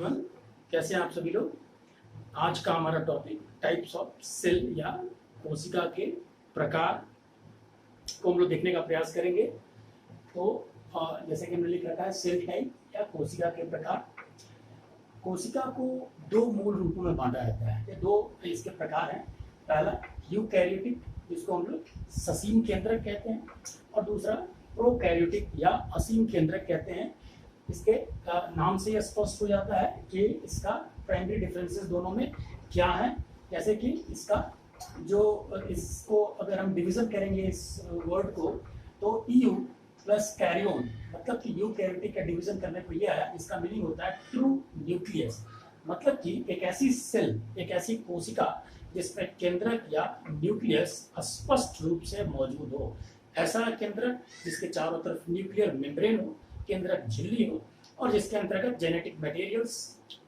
Everyone, कैसे हैं आप सभी लोग। आज का हमारा टॉपिक टाइप्स ऑफ सेल या कोशिका के प्रकार को हम लोग देखने का प्रयास करेंगे। तो जैसे कि हमने लिख रखा है सेल टाइप या कोशिका के प्रकार। कोशिका को दो मूल रूपों में बांटा जाता है। ये दो इसके प्रकार हैं। पहला यूकैरियोटिक, जिसको हम लोग ससीम केंद्रक कहते हैं, और दूसरा प्रोकैरियोटिक या असीम केंद्रक कहते हैं। इसके नाम से यह स्पष्ट हो जाता है कि इसका प्राइमरी डिफरेंसेस दोनों में क्या है। जैसे कि इसका जो इसको अगर हम डिवीजन करेंगे इस वर्ड को, तो ईयू प्लस कैरियोन, मतलब कि यूकैरियोटिक का डिवीजन करने पर यह है, इसका मीनिंग होता है ट्रू न्यूक्लियस। मतलब कि एक ऐसी सेल, एक ऐसी कोशिका जिसमें केंद्रक या न्यूक्लियस स्पष्ट रूप से मौजूद हो। ऐसा केंद्रक जिसके चारों तरफ न्यूक्लियर मेम्ब्रेन हो, केंद्रक झिल्ली हो, और जिसके अंतर्गत जेनेटिक मटेरियल्स,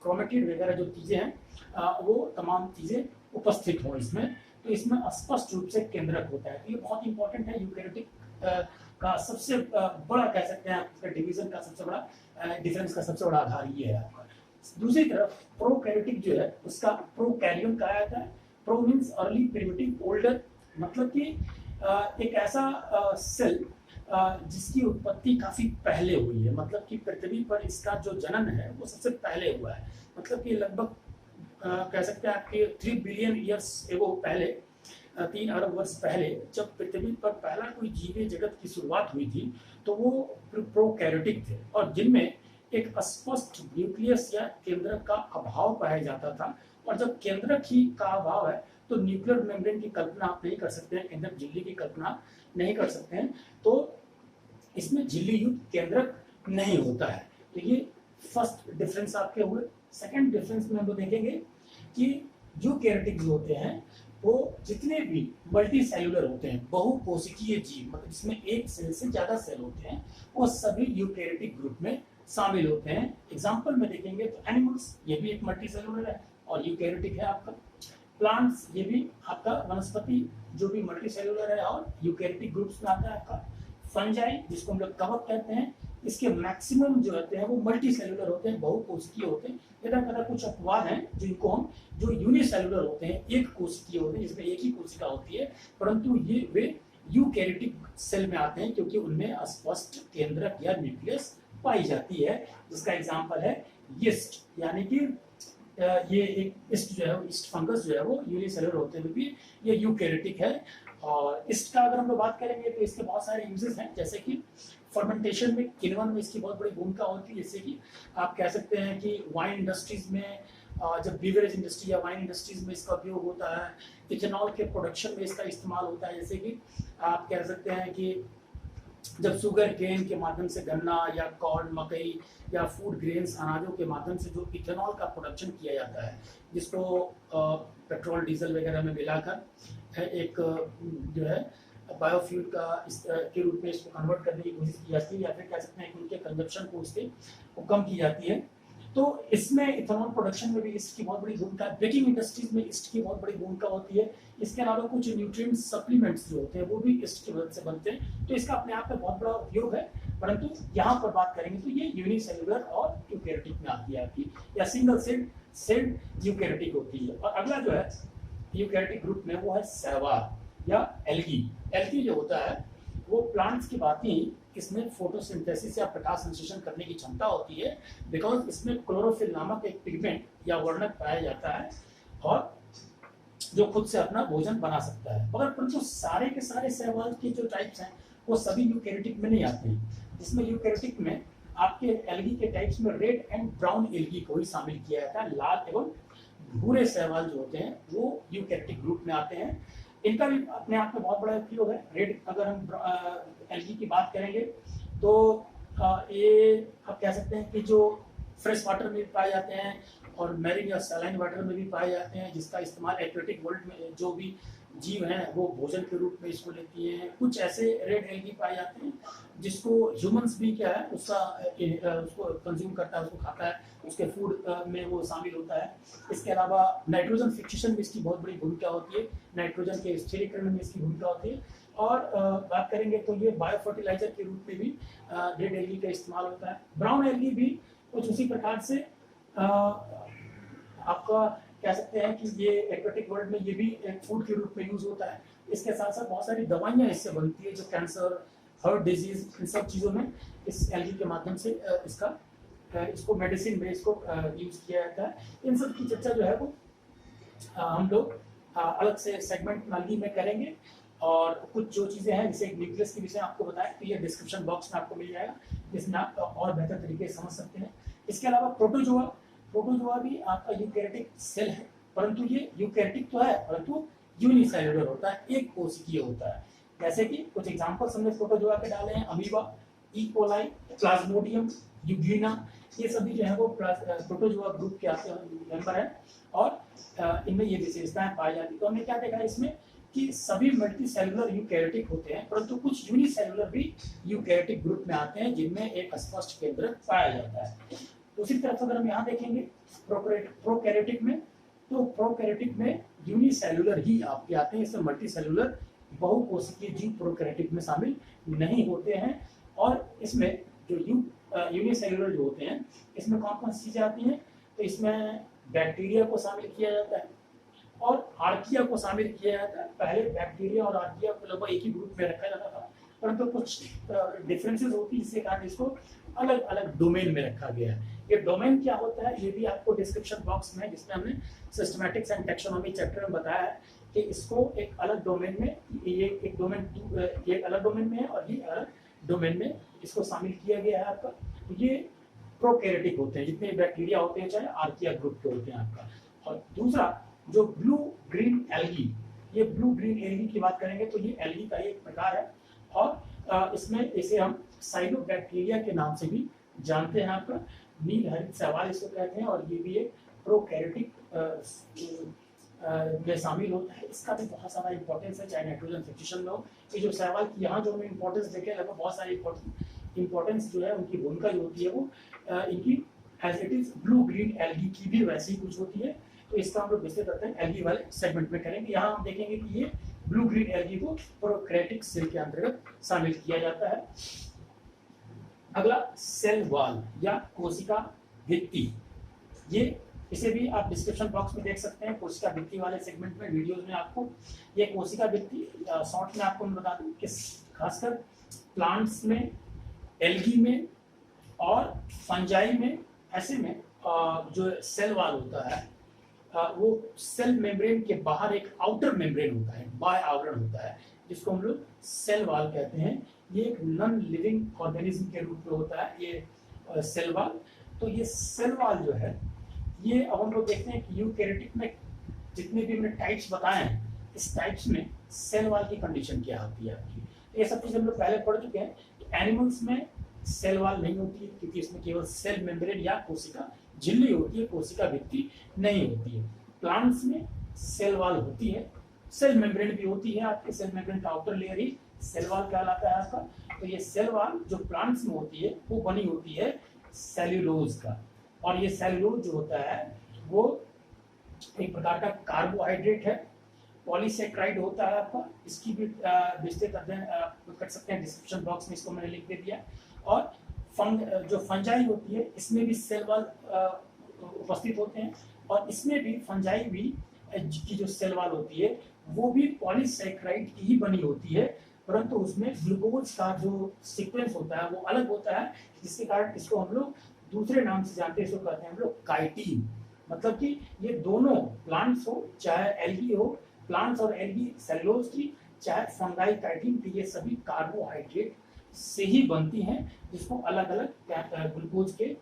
क्रोमेटिड वगैरह जो चीजें हैं वो तमाम चीजें उपस्थित हो इसमें। तो इसमें स्पष्ट रूप से केंद्रक होता है। तो ये बहुत इंपॉर्टेंट है। यूकैरियोटिक का सबसे बड़ा कह सकते हैं आपका डिवीजन का सबसे बड़ा डिफरेंस का सबसे बड़ा आधार ये है आपका। दूसरी तरफ प्रोकैरियोटिक जो है उसका प्रोकैरियोन कहा जाता है। Pro means early, primitive, older, मतलब कि एक ऐसा सेल जिसकी उत्पत्ति काफी पहले हुई है। मतलब कि पृथ्वी पर इसका जो जनन है वो सबसे पहले हुआ है। मतलब कि लगभग कह सकते हैं आपके 3 बिलियन ईयर्स एगो पहले, 3 अरब वर्ष पहले जब पृथ्वी पर पहला कोई जीव जगत की शुरुआत हुई थी, तो वो प्रोकैरियोटिक थे, और जिनमें एक स्पष्ट न्यूक्लियस या केंद्रक का अभाव पाया जाता था। और जब केंद्रक ही का अभाव है तो न्यूक्लियर मेम्ब्रेन की कल्पना आप नहीं कर सकते हैं, केंद्रक झिल्ली की कल्पना नहीं कर सकते हैं। तो इसमें झिल्ली युक्त केंद्रक नहीं होता है। तो ये फर्स्ट डिफरेंस आपके हुए। सेकंड डिफरेंस में हम लोग देखेंगे कि यूकैरियोटिक जो होते हैं वो जितने भी मल्टी सेलुलर होते हैं, बहुकोशिकीय जीव, मतलब जिसमें एक सेल से ज्यादा सेल होते हैं, वो सभी यूकैरियोटिक ग्रुप में शामिल होते हैं। एग्जाम्पल में देखेंगे तो एनिमल्स, ये भी एक मल्टी सेलुलर है और यूकैरियोटिक है आपका। प्लांट्स, ये भी आपका वनस्पति जो भी मल्टी सेलुलर है और यूकैरियोटिक ग्रुप्स में आता है आपका। फंजाई, जिसको हम लोग कवक कहते हैं, इसके मैक्सिमम जो होते हैं वो मल्टी सेलुलर होते हैं, बहुकोशिकीय होते हैं। इधर कदा कुछ अपवाद हैं जिनको हम जो यूनिसेलुलर होते हैं, एक कोशिकीय होते हैं, जिसमें एक ही कोशिका होती है, परंतु ये वे यूकैरियोटिक सेल में आते हैं क्योंकि उनमें स्पष्ट केंद्रक या न्यूक्लियस पाई जाती है। जिसका एग्जाम्पल है यीस्ट, यानी कि ये एक ईस्ट जो है, ईस्ट फंगस जो है वो यूनिसेलुलर होते हुए भी ये यूकैरियोटिक है। और ईस्ट का अगर हम लोग बात करेंगे तो इसके बहुत सारे यूजेस हैं, जैसे कि फर्मेंटेशन में, किण्वन में इसकी बहुत बड़ी भूमिका होती है। जैसे कि आप कह सकते हैं कि वाइन इंडस्ट्रीज में, जब बीवरेज इंडस्ट्री या वाइन इंडस्ट्रीज में इसका उपयोग होता है, इथेनॉल के प्रोडक्शन में इसका इस्तेमाल होता है। जैसे कि आप कह सकते हैं कि जब शुगर केन के माध्यम से गन्ना या कॉर्न, मकई या फूड ग्रेन्स, अनाजों के माध्यम से जो इथेनॉल का प्रोडक्शन किया जाता है, जिसको पेट्रोल डीजल वगैरह में मिलाकर एक जो है बायोफ्यूल का के रूप में इसको कन्वर्ट करने की कोशिश की जाती है, या फिर कह सकते हैं कि उनके कंजप्शन को उसके कम की जाती है। तो इसमें इथेनॉल प्रोडक्शन में भी ईस्ट की बहुत बड़ी भूमिका है। बेकिंग इंडस्ट्रीज में ईस्ट की बहुत बड़ी भूमिका होती है। इसके अलावा कुछ न्यूट्रिएंट सप्लीमेंट्स जो होते हैं वो भी ईस्ट की मदद से बनते हैं। तो इसका अपने आप में बहुत बड़ा उपयोग है, परंतु यहाँ पर बात करेंगे तो ये यूनिसेलुलर और यूकैरियोटिक में आती है आपकी, या सिंगल सेल्ड यूकैरियोटिक होती है। और अगला जो है यूकैरियोटिक ग्रुप में वो है शैवाल या एल्गी। एल्गी जो होता है वो प्लांट्स की बात ही, इसमें फोटोसिंथेसिस या प्रकाश संश्लेषण करने की क्षमता होती है, बिकॉज इसमें क्लोरोफिल नामक एक पिगमेंट या वर्णक पाया जाता है, और जो खुद से अपना भोजन बना सकता है। मगर परंतु सारे के सारे शैवाल के जो टाइप्स हैं वो सभी यूकैरियोटिक में नहीं आते हैं। जिसमें यूकैरियोटिक में आपके एल्गी के टाइप्स में रेड एंड ब्राउन एल्गी को ही शामिल किया जाता है। लाल एवं भूरे शैवाल जो होते हैं वो यूकैरियोटिक ग्रुप में आते हैं। इनका भी अपने आप में बहुत बड़ा उपयोग है। रेड, अगर हम एल्गी की बात करेंगे तो ये आप कह सकते हैं कि जो फ्रेश वाटर में भी पाए जाते हैं और मैरीन या सैलाइन वाटर में भी पाए जाते हैं, जिसका इस्तेमाल एक्वेटिक वर्ल्ड में जो भी जीव हैं वो भोजन के रूप में इसको लेती हैं। कुछ ऐसे रेड एल्गी पाए जाते हैं जिसको ह्यूमंस भी क्या है उसको कंज्यूम करता है, उसको खाता है, उसके फूड में वो शामिल होता है। इसके अलावा नाइट्रोजन फिक्सेशन में इसकी बहुत बड़ी भूमिका होती है, नाइट्रोजन के स्थिरीकरण में इसकी भूमिका होती है। और बात करेंगे तो ये बायो फर्टिलाइजर के रूप में भी रेड एल्गी का इस्तेमाल होता है। ब्राउन एल्गी भी कुछ उसी प्रकार से आपका कह सकते हैं कि ये एक्वेटिक वर्ल्ड में ये भी एक फूड के रूप में यूज होता है। इसके साथ साथ बहुत सारी दवाइयाँ इससे बनती है, जो कैंसर, हार्ट डिजीज, इन सब चीज़ों में इस एल्गी के माध्यम से इसको मेडिसिन में इसको यूज किया जाता है। इन सब की चर्चा जो है वो हम लोग अलग से सेगमेंट नाली में करेंगे। और कुछ जो चीज़ें हैं, जैसे न्यूक्लियस के विषय आपको बताया, तो ये डिस्क्रिप्शन बॉक्स में आपको मिल जाएगा, जिसमें आप और बेहतर तरीके से समझ सकते हैं। इसके अलावा प्रोटोजोआ भी आपका यूकैरियोटिक सेल है, परंतु ये यूकैरियोटिक तो है परंतु यूनिसेलुलर होता है, एक कोशिकीय होता है। जैसे कि कुछ एग्जांपल्स हमने प्रोटोजोआ के डाले हैं, amoeba, E coli, Plasmodium, Euglena, ये सभी जो है वो प्रोटोजोआ ग्रुप के आते हैं, मेंबर हैं, और इनमें ये विशेषताएं पाई जाती है। तो हमने क्या देखा इसमें कि सभी मल्टी सेलुलर यूकैरियोटिक होते हैं, परंतु कुछ यूनिसेलुलर भी यूकैरियोटिक ग्रुप में आते हैं, जिनमें एक स्पष्ट केंद्रक पाया जाता है। दूसरी तरफ अगर हम यहाँ देखेंगे प्रोकैरियोटिक में, तो प्रोकैरियोटिक में यूनिसेलुलर ही आपके आते हैं, इसमें मल्टी सेलुलर बहुकोशिकीय जीव प्रोकैरियोटिक में शामिल नहीं होते हैं। और इसमें जो यूनिसेलुलर जो होते हैं, इसमें कौन कौन सी चीजें आती हैं, तो इसमें बैक्टीरिया को शामिल किया जाता है और आर्किया को शामिल किया जाता है। पहले बैक्टीरिया और आर्किया को लगभग एक ही ग्रुप में रखा जाता था, परंतु कुछ डिफरेंसेस होती है, जिसके कारण इसको अलग अलग डोमेन में रखा गया है। ये डोमेन क्या होता है, ये भी आपको डिस्क्रिप्शन बॉक्स में, जिसमें हमने सिस्टमैटिक्स एंड टेक्सोनॉमी चैप्टर में बताया है कि इसको एक अलग डोमेन में, ये एक डोमेन, ये अलग डोमेन में है और ये अलग डोमेन में इसको शामिल किया गया है आपका। ये प्रोकैरियोटिक होते हैं, जितने बैक्टीरिया होते हैं, चाहे आर्किया ग्रुप के होते हैं आपका। और दूसरा जो ब्लू ग्रीन एल्गी, ये ब्लू ग्रीन एल्गी की बात करेंगे तो ये एल्गी का एक प्रकार है, और इसमें इसे हम साइनोबैक्टीरिया के नाम से भी जानते हैं आपका। नील हरित शैवाल इसको कहते हैं, और ये भी एक प्रोकैरियोटिक में शामिल होता है। इसका भी बहुत सारा इंपॉर्टेंस है, चाहे नाइट्रोजन फिक्सेशन में हो। ये जो शैवाल की यहाँ जो हमें इंपॉर्टेंस देखे, लगभग बहुत सारी इंपॉर्टेंस जो है, उनकी भूमिका जो होती है वो इनकी as it is blue green algae की भी वैसे ही कुछ होती है। तो इसका हम लोग विस्तृत करते हैं एल्गी वाले सेगमेंट में करेंगे। यहाँ हम देखेंगे कि ये ब्लू ग्रीन एल्गी को प्रोकैरियोटिक सेल के अंतर्गत शामिल किया जाता है। अगला सेल वॉल या कोशिका भित्ति, ये इसे भी आप डिस्क्रिप्शन बॉक्स में देख सकते हैं, कोशिका भित्ति वाले सेगमेंट में, वीडियोस में आपको ये कोशिका भित्ति शॉर्ट में आपको मैं बता दूं कि खासकर प्लांट्स में, एल्गी में और फंजाई में, ऐसे में जो सेल वॉल होता है वो सेल मेम्ब्रेन के बाहर एक आउटर मेम्ब्रेन होता है, बाह्य आवरण होता है, जिसको हम लोग सेल वॉल कहते हैं। ये एक नॉन लिविंग ऑर्गेनिज्म के रूप में होता है ये सेल वॉल। तो ये सेल वॉल जो है, ये अब हम लोग देखते हैं कि यूकैरियोटिक में जितने भी हमने टाइप्स बताए हैं, इस टाइप्स में सेल वॉल की कंडीशन क्या होती है आपकी, तो ये सब चीज़ हम लोग पहले पढ़ चुके हैं। एनिमल्स में सेल वॉल नहीं होती है, क्योंकि इसमें केवल सेल मेम्ब्रेन या कोशिका झिल्ली होती है, कोशिका भित्ति नहीं होती है। प्लांट्स में सेल वॉल होती है, सेल मेम्ब्रेन भी होती है, आपके सेल मेम्ब्रेन का आउटर लेयर ही सेल वॉल कहलाता है आपका। तो ये सेल वॉल जो प्लांट्स में होती है वो बनी होती है सेल्यूलोज का, और ये सेल्यूलोज जो होता है वो एक प्रकार का कार्बोहाइड्रेट है, पॉलीसेक्राइड होता है आपका। इसकी भी विस्तृत अध्ययन कर सकते हैं, डिस्क्रिप्शन बॉक्स में इसको मैंने लिख दे दिया। और जो फंजाई होती है, इसमें भी सेल वॉल उपस्थित होते हैं, और इसमें भी फंजाई भी की जो सेल वॉल होती है वो भी पॉलीसेक्राइड की ही बनी होती है, परंतु उसमें ग्लूकोज का जो सीक्वेंस होता है वो अलग होता है, जिसके कारण इसको हम लोग दूसरे नाम से जानते हैं, इसको कहते हैं हम लोग काइटिन। मतलब कि ये दोनों प्लांट्स हो चाहे एल्गी हो, प्लांट्स और एल्गी सेलुलोज की, चाहे फंगाई काइटिन की, ये सभी कार्बोहाइड्रेट से ही बनती हैं, जिसको अलग अलग ग्लूकोज के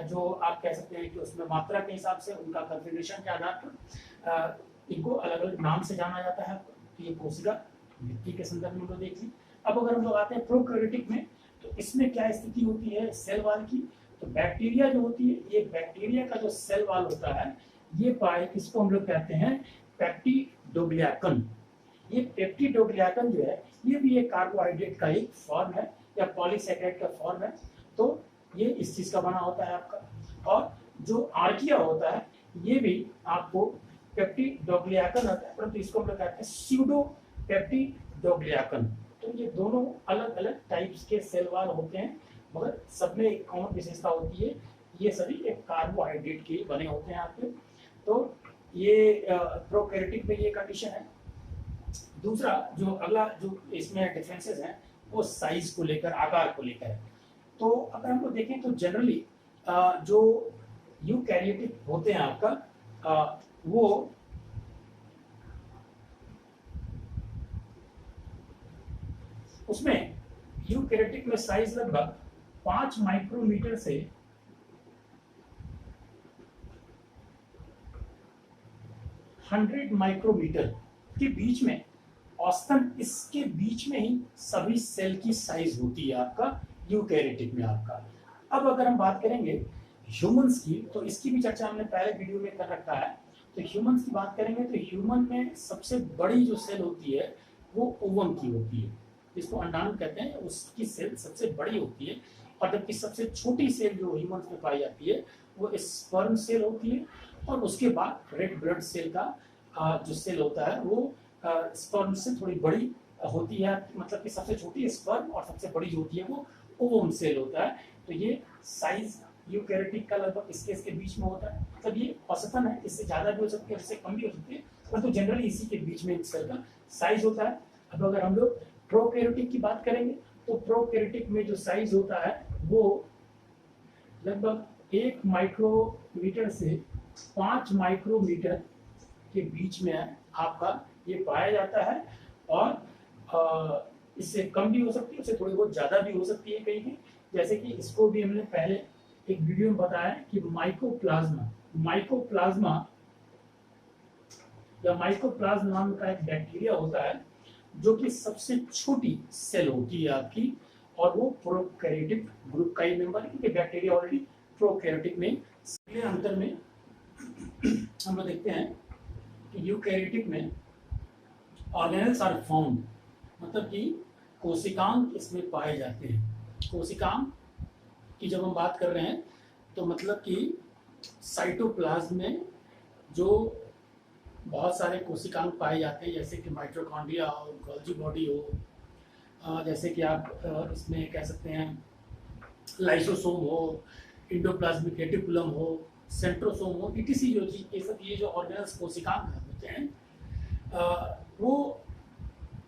जो आप कह सकते हैं कि उसमें मात्रा के हिसाब से, उनका कॉन्फ़िगरेशन के आधार पर इनको अलग अलग नाम से जाना जाता है। तो ये कोशिका भित्ति के संदर्भ में देख ली। अब अगर हम लोग आते हैं प्रोकैरियोटिक में, तो इसमें क्या स्थिति होती है सेल वॉल की, तो बैक्टीरिया जो होती है, ये बैक्टीरिया का जो सेल वॉल होता है, ये इसको हम लोग कहते हैं पेप्टिडोग्लियाकन। ये पेप्टिडोग्लियाकन जो है, ये भी एक कार्बोहाइड्रेट का एक फॉर्म है या पॉलीसेक्राइड का फॉर्म है। तो ये इस चीज का बना होता है आपका। और जो आर्किया होता है, ये भी आपको पेप्टिडोग्लियाकन होता है, परंतु इसको हम लोग कहते हैं स्यूडो पेप्टिडोग्लियाकन। तो ये दोनों अलग अलग टाइप्स के सेल वॉल होते हैं, मगर सब में एक कॉमन विशेषता होती है ये सभी एक कार्बोहाइड्रेट के बने होते हैं आपके। तो ये प्रोकैरियोटिक में ये कंडीशन है। दूसरा जो अगला जो इसमें डिफरेंसेस हैं वो साइज को लेकर, आकार को लेकर है। तो अगर हम लोग देखें तो जनरली जो यूकैरियोटिक होते हैं आपका वो उसमें यूकैरियोटिक में साइज लगभग 5 माइक्रोमीटर से 100 माइक्रोमीटर के बीच में, औसतन इसके बीच में ही सभी सेल की साइज होती है आपका यूकैरियोटिक में आपका। अब अगर हम बात करेंगे ह्यूमंस की, तो इसकी भी चर्चा हमने पहले वीडियो में कर रखा है। तो ह्यूमंस की बात करेंगे तो ह्यूमन में सबसे बड़ी जो सेल होती है वो ओवम की होती है, जिसको अंडाणु कहते हैं, उसकी सेल सबसे बड़ी होती है। और जबकि सबसे छोटी सेल जो ह्यूमंस में पाई जाती है वो स्पर्म सेल होती है। और उसके बाद रेड ब्लड सेल का जो सेल होता है वो स्पर्म से थोड़ी बड़ी होती है, मतलब कि सबसे छोटी स्पर्म और सबसे बड़ी जो होती है वो ओवम सेल होता है। तो ये साइज यूकैरियोटिक का लगभग इसके बीच में होता है, मतलब ये औसतन है, इससे ज्यादा भी हो सकती है, इससे कम भी हो सकती है, परंतु जनरली इसी के बीच में सेल का साइज होता है। अब अगर हम लोग प्रोकैरियोटिक की बात करेंगे तो प्रोकैरियोटिक में जो साइज होता है वो लगभग 1 माइक्रोमीटर से 5 माइक्रोमीटर के बीच में आपका ये पाया जाता है। और इससे कम भी हो सकती है, उससे थोड़ी बहुत ज्यादा भी हो सकती है कहीं कहीं। जैसे कि इसको भी हमने पहले एक वीडियो में बताया कि माइकोप्लाज्मा या माइकोप्लाज्म नाम का एक बैक्टीरिया होता है जो कि सबसे छोटी सेल होती है आपकी, और वो प्रोकैरियोटिक ग्रुप का ही मेंबर है, क्योंकि बैक्टीरिया ऑलरेडी प्रोकैरियोटिक में। अगले अंतर में हम लोग देखते हैं कि यूकैरियोटिक में ऑर्गेनेल्स आर फाउंड, मतलब कि कोशिकांग इसमें पाए जाते हैं। कोशिकांग की जब हम बात कर रहे हैं तो मतलब कि साइटोप्लाज्म में जो बहुत सारे कोशिकांग पाए जाते हैं, जैसे कि माइटोकॉन्ड्रिया हो, गोल्जी बॉडी हो, जैसे कि आप इसमें कह सकते हैं लाइसोसोम हो, इंडोप्लाज्मिक रेटिकुलम हो, सेंट्रोसोम हो, इटीसी जो चीज, ये सब ये जो ऑर्गेनल्स कोशिकांग होते हैं वो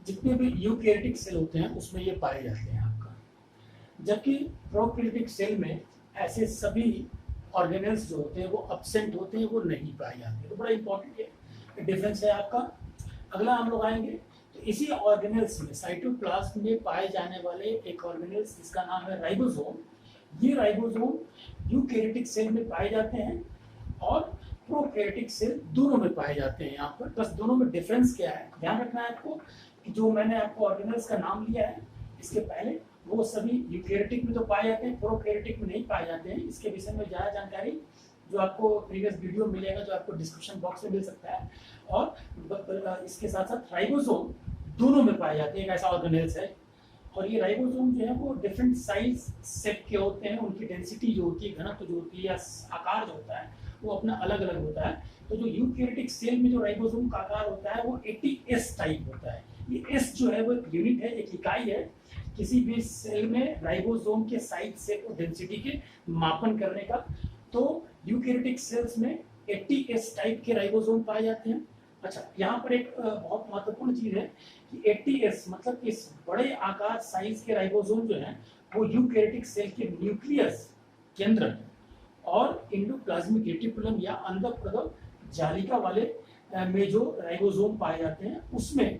जितने भी यूकैरियोटिक सेल होते हैं उसमें ये पाए जाते हैं आपका। जबकि प्रोकैरियोटिक सेल में ऐसे सभी ऑर्गेनल्स जो होते हैं वो अब्सेंट होते हैं, वो नहीं पाए जाते। तो बड़ा इंपॉर्टेंट डिफरेंस है आपका। अगला हम लोग आएंगे तो इसी ऑर्गेनल्स में, साइटोप्लाज्म में पाए जाने वाले एक ऑर्गेनल्स जिसका नाम है राइबोसोम। ये राइबोसोम यूकैरियोटिक सेल में पाए जाते हैं और प्रोकैरियोटिक सेल दोनों में पाए जाते हैं। यहाँ पर बस दोनों में डिफरेंस क्या है ध्यान रखना है आपको, कि जो मैंने आपको ऑर्गेनल्स का नाम लिया है इसके पहले वो सभी यूकैरियोटिक में तो पाए जाते हैं, प्रोकैरियोटिक में नहीं पाए जाते हैं। इसके विषय में ज़्यादा जानकारी जो आपको प्रीवियस वीडियो मिलेगा, जो आपको डिस्क्रिप्शन बॉक्स में मिल सकता है। और इसके साथ साथ राइबोसोम दोनों में पाए जाते हैं, एक ऐसा ऑर्गेनल्स है। और ये राइबोसोम जो है वो डिफरेंट साइज सेट के होते हैं, उनकी डेंसिटी जो होती है, घनत्व जो होती है या आकार जो होता है वो अपना अलग अलग होता है। तो जो यूकैरियोटिक सेल में जो राइबोसोम का आकार होता है वो 80S टाइप होता है। ये S जो है वो एक यूनिट है, एक इकाई है किसी भी सेल में राइबोसोम के साइज से और डेंसिटी के मापन करने का। तो यूकैरियोटिक सेल्स में 80S टाइप के राइबोसोम पाए जाते हैं। अच्छा, यहाँ पर एक बहुत महत्वपूर्ण चीज है कि 80S मतलब इस बड़े आकार साइज के राइबोसोम जो हैं वो यूकैरियोटिक सेल के न्यूक्लियस, केंद्र और इंडोप्लाज्मिक रेटिकुलम या अंदर जालिका वाले में जो राइबोसोम पाए जाते हैं उसमें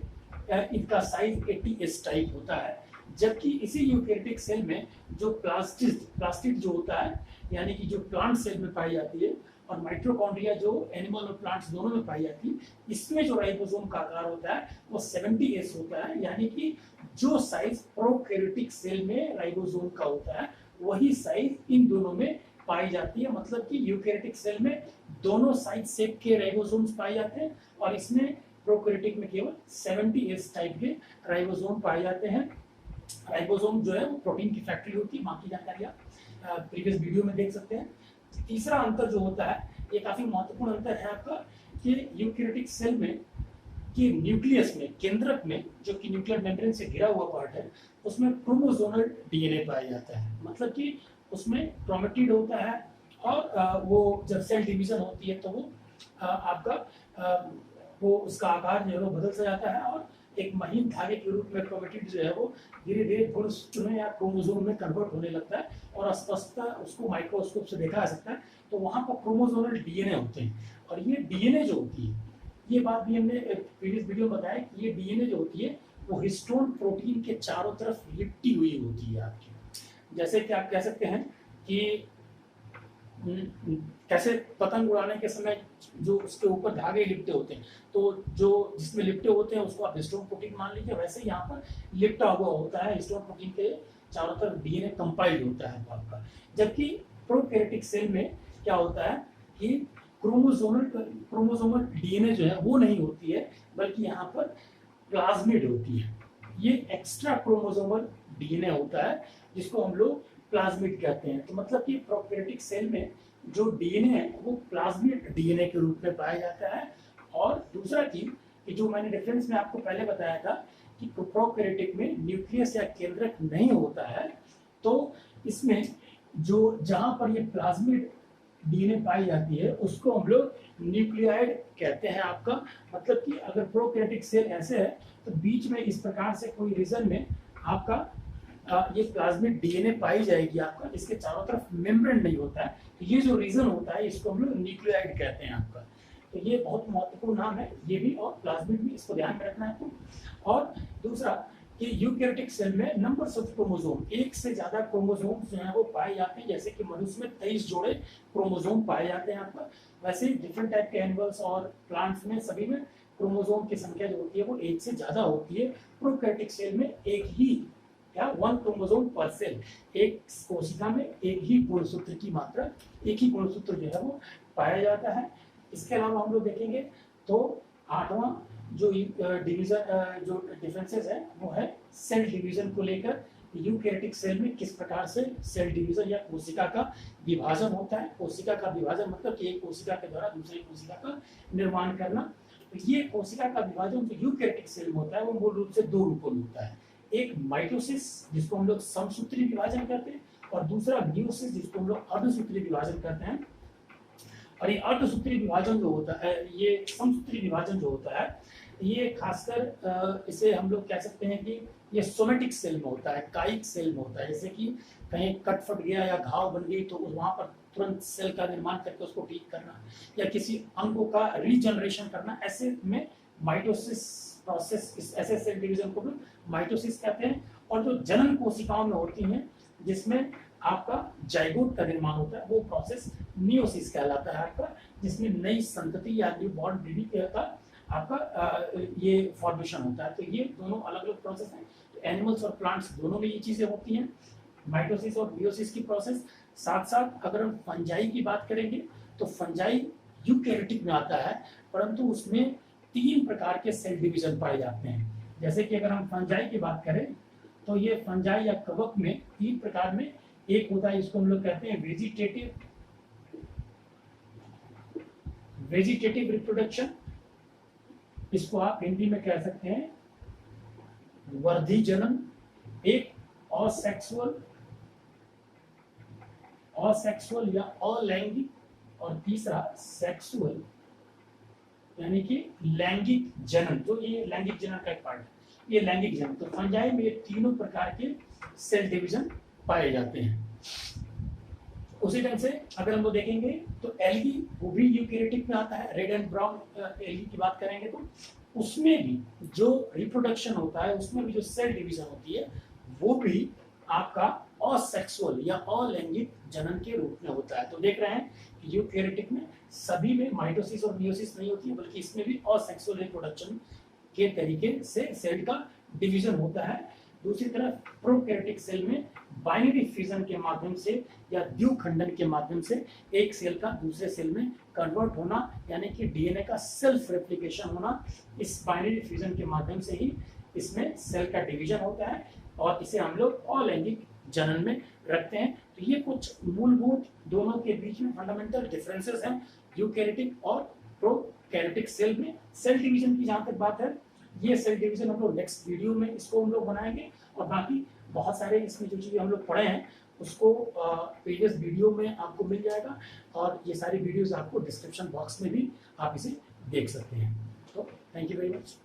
इनका साइज 80S टाइप होता है। जबकि इसी यूकैरियोटिक सेल में जो प्लास्टिड जो होता है, यानी कि जो प्लांट सेल में पाई जाती है, और माइटोकॉन्ड्रिया जो एनिमल और प्लांट्स दोनों में पाई जाती है, इसमें जो राइबोसोम का आकार होता है वो 70S होता है। यानी कि जो साइज प्रोकैरियोटिक सेल में राइबोसोम का होता है वही साइज इन दोनों में पाई जाती है। मतलब कि यूकैरियोटिक सेल में दोनों साइज शेप के राइबोसोम्स पाए जाते हैं और इसमें प्रोकैरियोटिक में केवल 70S टाइप के राइबोसोम पाए जाते हैं। राइबोसोम जो है वो प्रोटीन की फैक्ट्री होती है, बाकी जानकारी आप प्रीवियस वीडियो में देख सकते हैं। तीसरा अंतर जो होता है, ये काफी महत्वपूर्ण अंतर है आपका, कि यूकैरियोटिक सेल में कि न्यूक्लियस में, केंद्रक में, जो कि न्यूक्लियर मेम्ब्रेन से घिरा हुआ पार्ट है, उसमें क्रोमोसोमल DNA पाया जाता है। मतलब कि उसमें क्रोमेटिड होता है और वो जब सेल डिवीजन होती है तो वो आपका वो उसका आकार जो है वो बदल सा जाता है और एक महीन धागे के रूप में क्रोमेटिड जो है वो धीरे धीरे गुणसूत्र में या क्रोमोसोम में कन्वर्ट होने लगता है और स्पष्टता उसको माइक्रोस्कोप से देखा जा सकता है। तो वहाँ पर क्रोमोसोमल डीएनए होते हैं और ये डीएनए जो होती है, ये बात भी हमने प्रीवियस वीडियो में बताया कि ये डीएनए जो होती है वो हिस्टोन प्रोटीन के चारों तरफ लिपटी हुई होती है आपकी। जैसे कि आप कह सकते हैं कि कैसे पतंग उड़ाने के समय जो उसके ऊपर धागे लिपटे होते हैं, तो जो जिसमें लिपटे होते हैं उसको आप हिस्टोन प्रोटीन मान लीजिए, वैसे यहाँ पर लिपटा हुआ होता है हिस्टोन प्रोटीन के चारों तरफ डीएनए कंपाइल्ड होता है आपका। जबकि प्रोकैरियोटिक सेल में क्या होता है कि क्रोमोसोमल डीएनए जो है वो नहीं होती है, बल्कि यहाँ पर प्लाज्मिड होती है। ये एक्स्ट्रा क्रोमोसोमल डीएनए होता है जिसको हम लोग प्लाज्मिड कहते हैं। तो मतलब कि प्रोकैरियोटिक सेल में जो डीएनए है वो प्लाज्मिड डीएनए के रूप में पाया जाता है। और दूसरा चीज कि जो मैंने रेफरेंस में आपको पहले बताया था कि प्रोकैरियोटिक में न्यूक्लियस या केंद्रक नहीं होता है, तो इसमें जो जहां पर ये प्लाज्मिड डीएनए पाई जाती है उसको हम लोग न्यूक्लियाइड कहते हैं आपका। मतलब कि अगर प्रोकैरियोटिक सेल ऐसे है तो बीच में इस प्रकार से कोई रीजन में आपका ये प्लाज्मिड डीएनए पाई जाएगी आपका, इसके चारों तरफ मेम्ब्रेन नहीं होता है। तो ये जो रीजन होता है इसको हम लोग न्यूक्लियाइड कहते हैं आपका। तो ये बहुत महत्वपूर्ण नाम है ये भी, और प्लाज्मिड भी, इसको ध्यान में रखना है आपको। और दूसरा कि यूकैरियोटिक सेल में नंबर्स ऑफ क्रोमोसोम, एक से ज्यादा क्रोमोसोम जो है वो पाए जाते हैं। जैसे कि मनुष्य में 23 जोड़े क्रोमोसोम पाए जाते हैं आपका, वैसे डिफरेंट टाइप के एनिमल्स और प्लांट्स में सभी में क्रोमोसोम की संख्या जो होती है वो एक से ज्यादा होती है। प्रोकैरियोटिक सेल में एक ही क्या 1 क्रोमोसोम पर सेल, एक कोशिका में एक ही गुणसूत्र की मात्रा, एक ही गुणसूत्र जो है वो पाया जाता है। इसके अलावा हम लोग देखेंगे तो 8वां जो डिवीजन जो डिफरेंसेस है वो है सेल डिवीजन को लेकर। यूकैरियोटिक सेल में किस प्रकार से सेल डिवीजन या कोशिका का विभाजन होता है। कोशिका का विभाजन मतलब कि एक कोशिका के द्वारा दूसरी कोशिका का निर्माण करना। तो ये कोशिका का विभाजन जो यूकैरियोटिक सेल में होता है वो मूल रूप से 2 रूपों में होता है। एक माइटोसिस जिसको हम लोग समसूत्री विभाजन करते हैं, और दूसरा मियोसिस जिसको हम लोग अर्धसूत्री विभाजन करते हैं। और ये अर्धसूत्री विभाजन जो होता है, ये समसूत्री विभाजन जो होता है, ये खासकर इसे हम लोग कह सकते हैं कि ये सोमेटिक सेल में होता है, कायिक सेल में होता है। जैसे कि कहीं कट फट गया या घाव बन गई तो वहां पर तुरंत सेल का निर्माण करके उसको ठीक करना, या किसी अंगों का रीजनरेशन करना, ऐसे में माइटोसिस प्रोसेस, ऐसे सेल डिवीजन को माइटोसिस कहते हैं। और जो जनन कोशिकाओं में होती हैं जिसमें आपका जाइगोट का निर्माण होता है वो प्रोसेस मियोसिस कहलाता है आपका, जिसमें नई संतति या न्यू बॉर्न बेबी का आपका ये फॉर्मेशन होता है। तो ये दोनों अलग अलग प्रोसेस हैं। तो एनिमल्स और प्लांट्स दोनों में ये चीजें होती हैं, माइटोसिस और मियोसिस की प्रोसेस। साथ साथ अगर हम फंजाई की बात करेंगे तो फंजाई यूकैरियोटिक में आता है, परंतु उसमें 3 प्रकार के सेल डिवीजन पाए जाते हैं। जैसे कि अगर हम फंजाई की बात करें तो ये फंजाई या कवक में 3 प्रकार में एक होता है, इसको हम लोग कहते हैं वेजिटेटिव रिप्रोडक्शन, इसको आप हिंदी में कह सकते हैं वर्धी जनन। एक असेक्सुअल या अलैंगिक, और तीसरा सेक्सुअल यानी कि लैंगिक जनन। तो ये लैंगिक जनन का एक पार्ट है, ये लैंगिक जनन। तो फंजाई में ये तीनों प्रकार के सेल डिवीजन पाए जाते हैं। उसी ढंग से अगर हम लोग देखेंगे तो एल्गी, वो भी यूकैरियोटिक में आता है। रेड एंड ब्राउन एल्गी की बात करेंगे तो उसमें भी जो रिप्रोडक्शन होता है, उसमें भी जो सेल डिवीजन होती है वो भी आपका असेक्सुअल या अलैंगिक जनन के रूप में होता है। तो देख रहे हैं कि यूकैरियोटिक में सभी में माइटोसिस और मियोसिस नहीं होती है, बल्कि इसमें भी असेक्सुअल रिप्रोडक्शन के तरीके से सेल का डिवीजन होता है। दूसरी तरफ प्रोकैरियोटिक सेल में बाइनरी फ्यूजन के माध्यम से या द्विखंडन के माध्यम से एक सेल का दूसरे सेल में कन्वर्ट होना, यानी कि डीएनए का सेल्फ रेप्लिकेशन होना, इस बाइनरी फ्यूजन के माध्यम से ही इसमें सेल का डिवीजन होता है, और इसे हम लोग अलैंगिक जनन में रखते हैं। तो ये कुछ मूलभूत दोनों के बीच में फंडामेंटल डिफरेंसेस हैं यूकैरियोटिक और प्रोकैरियोटिक सेल में। सेल डिवीजन की जहां तक बात है, ये सेल डिवीजन हम लोग नेक्स्ट वीडियो में इसको हम लोग बनाएंगे, और बाकी बहुत सारे इसमें जो चीजें हम लोग पढ़े हैं उसको प्रीवियस वीडियो में आपको मिल जाएगा, और ये सारी वीडियोस आपको डिस्क्रिप्शन बॉक्स में भी आप इसे देख सकते हैं। तो थैंक यू वेरी मच।